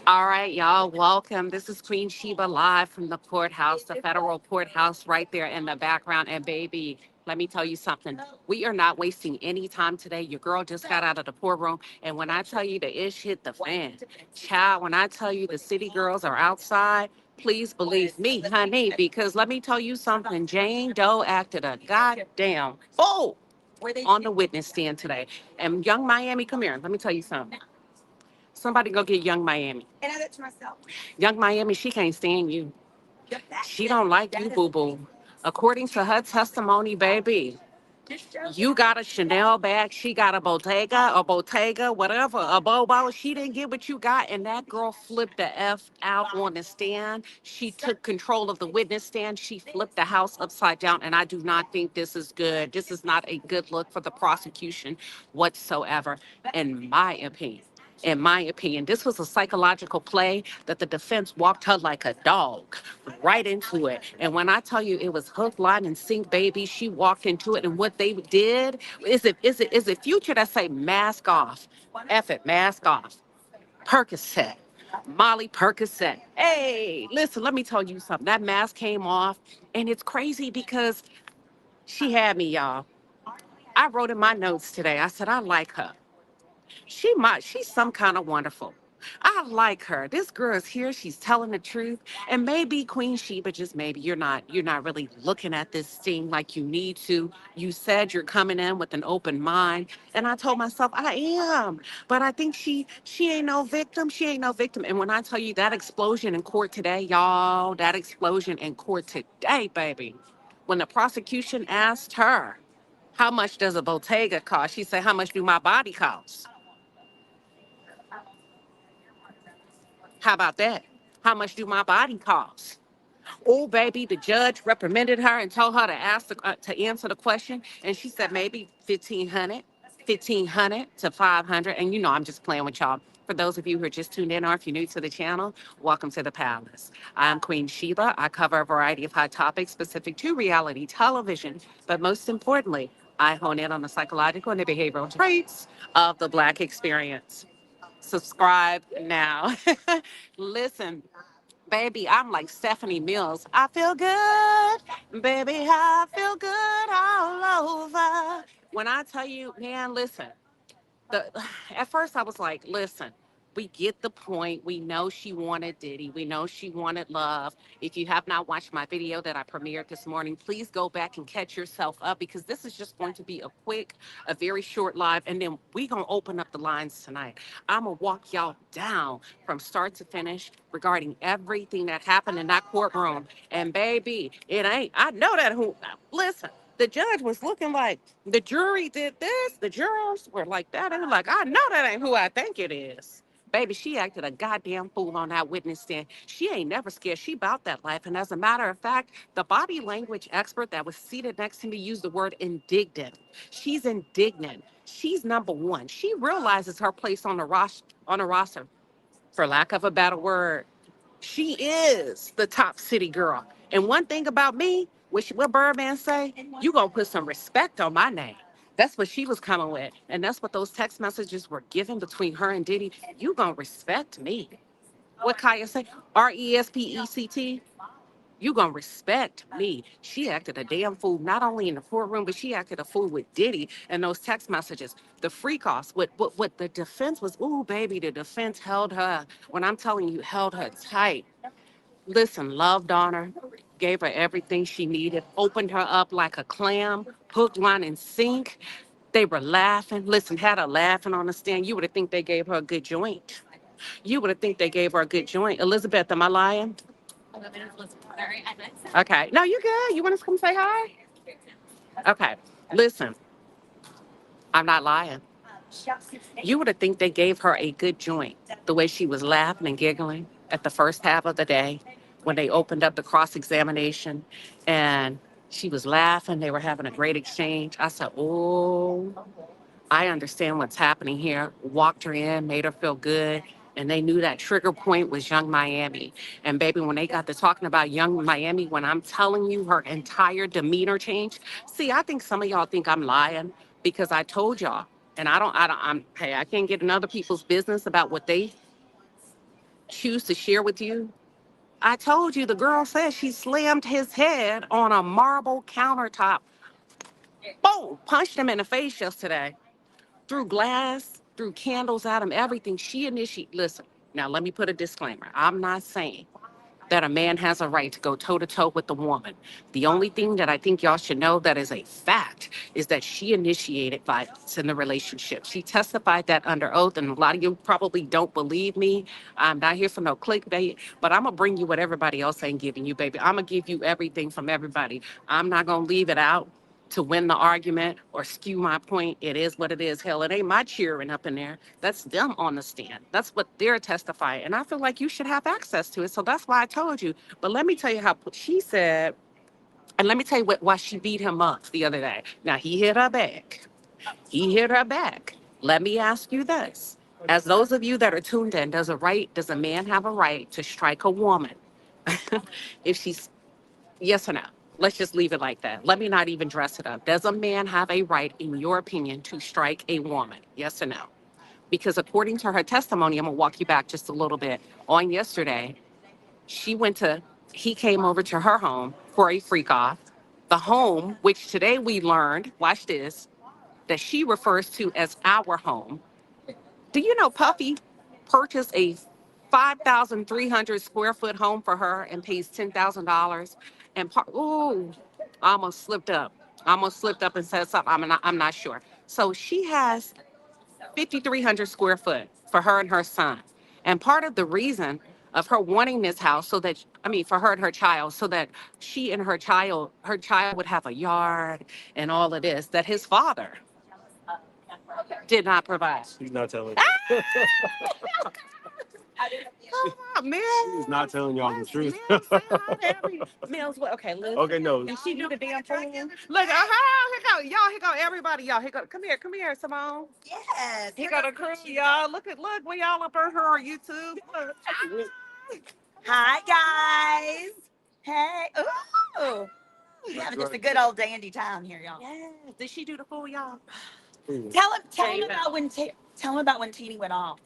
All right, y'all, welcome. This is Queen Sheba live from the courthouse, the federal courthouse right there in the background. And baby, let me tell you something. We are not wasting any time today. Your girl just got out of the courtroom. And when I tell you the ish hit the fan, child, when I tell you the city girls are outside, please believe me, honey, because let me tell you something. Jane Doe acted a goddamn fool on the witness stand today. And Young Miami, come here. Let me tell you something. Somebody go get Young Miami. And I said to myself, Young Miami, she can't stand you. She don't like you, boo-boo. According to her testimony, baby, you got a Chanel bag, she got a Bottega, whatever, a Bobo. She didn't get what you got, and that girl flipped the F out on the stand. She took control of the witness stand. She flipped the house upside down, and I do not think this is good. This is not a good look for the prosecution whatsoever, in my opinion. In my opinion, this was a psychological play that the defense walked her like a dog right into it. And when I tell you it was hook, line, and sink, baby, she walked into it. And what they did is it Future that say mask off, F it, mask off, Percocet, Molly Percocet. Hey, listen, let me tell you something. That mask came off, and it's crazy because she had me, y'all. I wrote in my notes today. I said I like her. She's some kind of wonderful. I like her. This girl is here. She's telling the truth. And maybe Queen Sheba, just maybe you're not really looking at this thing like you need to. You said you're coming in with an open mind. And I told myself, I am. But I think she ain't no victim. She ain't no victim. And when I tell you that explosion in court today, y'all, that explosion in court today, baby. When the prosecution asked her, how much does a Bottega cost? She said, how much do my body cost? How about that? How much do my body cost? Oh, baby, the judge reprimanded her and told her to to answer the question, and she said maybe 1,500 to 500. And I'm just playing with y'all. For those of you who are just tuned in, or if you're new to the channel, welcome to the palace. I'm Queen Sheba. I cover a variety of hot topics specific to reality television, but most importantly, I hone in on the psychological and the behavioral traits of the Black experience. Subscribe now. Listen, baby, I'm like Stephanie Mills. I feel good. Baby, I feel good all over. When I tell you, man, listen, the at first I was like, listen, we get the point. We know she wanted Diddy. We know she wanted love. If you have not watched my video that I premiered this morning, please go back and catch yourself up because this is just going to be a very short live, and then we gonna open up the lines tonight. I'm gonna walk y'all down from start to finish regarding everything that happened in that courtroom. And baby, it ain't. I know that who. Listen. The judge was looking like the jury did this. The jurors were like that. They were like, I know that ain't who I think it is. Baby, she acted a goddamn fool on that witness stand. She ain't never scared. She about that life. And as a matter of fact, the body language expert that was seated next to me used the word indignant. She's indignant. She's number one. She realizes her place on the roster, for lack of a better word. She is the top city girl. And one thing about me, what Birdman say? You gonna put some respect on my name. That's what she was coming with. And that's what those text messages were given between her and Diddy. You gonna respect me. What Kaya say? RESPECT. You gonna respect me. She acted a damn fool, not only in the courtroom, but she acted a fool with Diddy and those text messages. The freak offs, what the defense was, ooh, baby, the defense held her, when I'm telling you, held her tight. Listen, loved on her, gave her everything she needed, opened her up like a clam, hook, line, and sink. They were laughing. Listen, had her laughing on the stand. You would have think they gave her a good joint. You would have think they gave her a good joint. Elizabeth, am I lying? Okay. No, you good. You want us to come say hi? Okay. Listen, I'm not lying. You would have think they gave her a good joint. The way she was laughing and giggling at the first half of the day when they opened up the cross examination and she was laughing. They were having a great exchange. I said, oh, I understand what's happening here. Walked her in, made her feel good. And they knew that trigger point was Young Miami. And baby, when they got to talking about Young Miami, when I'm telling you her entire demeanor changed. See, I think some of y'all think I'm lying because I told y'all. And hey, I can't get in other people's business about what they choose to share with you. I told you the girl said she slammed his head on a marble countertop. Boom! Punched him in the face yesterday. Threw glass, threw candles at him, everything. She initiated. Listen, now let me put a disclaimer. I'm not saying that a man has a right to go toe to toe with the woman. The only thing that I think y'all should know that is a fact is that she initiated violence in the relationship. She testified that under oath, and a lot of you probably don't believe me. I'm not here for no clickbait, but I'm gonna bring you what everybody else ain't giving you, baby. I'm gonna give you everything from everybody. I'm not gonna leave it out to win the argument or skew my point. It is what it is. Hell, it ain't my cheering up in there. That's them on the stand. That's what they're testifying. And I feel like you should have access to it. So that's why I told you. But let me tell you how she said, and let me tell you why she beat him up the other day. Now, he hit her back. He hit her back. Let me ask you this. As those of you that are tuned in, does a man have a right to strike a woman if she's yes or no? Let's just leave it like that. Let me not even dress it up. Does a man have a right, in your opinion, to strike a woman? Yes or no? Because according to her testimony, I'm gonna walk you back just a little bit. On yesterday, she went to, he came over to her home for a freak off. The home, which today we learned, watch this, that she refers to as our home. Do you know Puffy purchased a 5,300 square foot home for her and pays $10,000? And ooh, I almost slipped up. I almost slipped up and said something. I'm not sure. So she has 5,300 square foot for her and her son. And part of the reason of her wanting this house so that, I mean, for her and her child, so that she and her child would have a yard and all of this, that his father did not provide. He's not telling. Come on, Mills. She's not telling y'all the truth. Mills, say hi to Mills, okay, listen. Okay, no. Did she do the damn thing? Look, here go, y'all, here go everybody, y'all. Here go, come here, Simone. Yes. Here go the crew, y'all. Look, we all up on her on YouTube. Hi, guys. Hey. Ooh. We're having just a good old dandy time here, y'all. Yes. Did she do the fool, y'all? Tell him about when Teeny went off.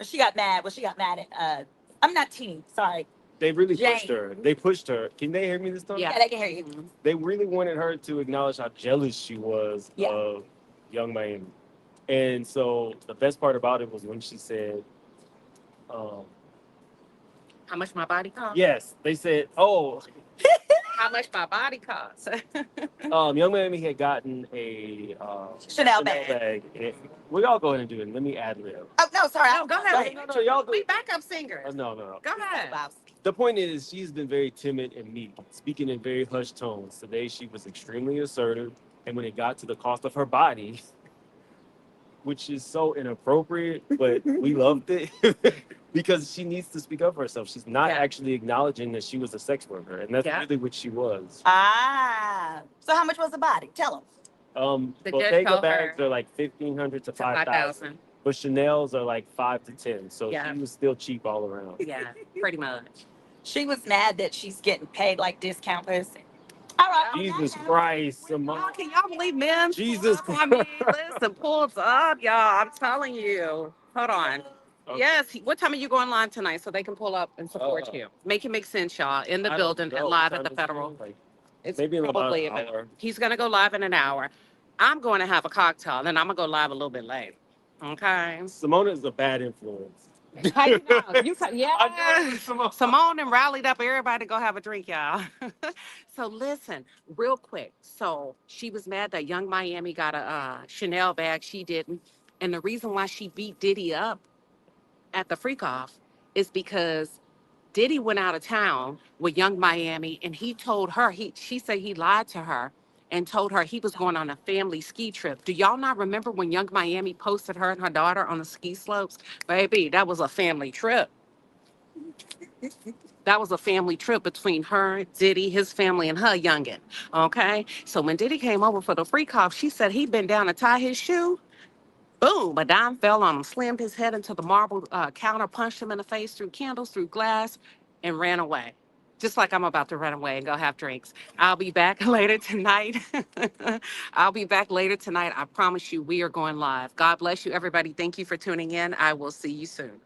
She got mad. Well, she got mad at I'm not Teeny, sorry. They really Jane. pushed her. They pushed her. Can they hear me this time? Yeah, they can hear you. Mm-hmm. They really wanted her to acknowledge how jealous she was of Young Miami. And so the best part about it was when she said, how much my body costs? yes, they said, oh, how much my body costs? Young Miami had gotten a Chanel bag. We all go ahead and do it. Let me ad lib. Oh, no, sorry. No, go ahead. No, y'all do. We backup singers. No. Go ahead. The point is, she's been very timid and meek, speaking in very hushed tones. Today, she was extremely assertive. And when it got to the cost of her body, which is so inappropriate, but we loved it because she needs to speak up for herself. She's not actually acknowledging that she was a sex worker. And that's really what she was. Ah. So how much was the body? Tell them. Bottega bags are like 1,500 to 5,000. But Chanel's are like 5 to 10. So she was still cheap all around. Yeah, pretty much. She was mad that she's getting paid like discount pussy. All right. On that Jesus note, Christ, Simone. Y'all, can y'all believe men? Jesus I mean, listen, pulls up, y'all. I'm telling you. Hold on. Okay. Yes. What time are you going live tonight so they can pull up and support you? Make it make sense, y'all. In the I don't building and know. live What at the time is it? Federal. Like, It's maybe in about probably an about. hour. He's gonna go live in an hour. I'm going to have a cocktail, and then I'm gonna go live a little bit late. Okay. Simone is a bad influence. How you know? Yeah. I know it was Simone. Simone and rallied up everybody to go have a drink, y'all. So listen, real quick. So she was mad that Young Miami got a Chanel bag. She didn't. And the reason why she beat Diddy up at the freak off is because Diddy went out of town with Young Miami and he told her, she said he lied to her and told her he was going on a family ski trip. Do y'all not remember when Young Miami posted her and her daughter on the ski slopes? Baby, that was a family trip. That was a family trip between her, Diddy, his family, and her youngin'. Okay? So when Diddy came over for the freak off, she said he'd been down to tie his shoe. Boom, a dime fell on him, slammed his head into the marble counter, punched him in the face through candles, through glass, and ran away. Just like I'm about to run away and go have drinks. I'll be back later tonight. I'll be back later tonight. I promise you, we are going live. God bless you, everybody. Thank you for tuning in. I will see you soon.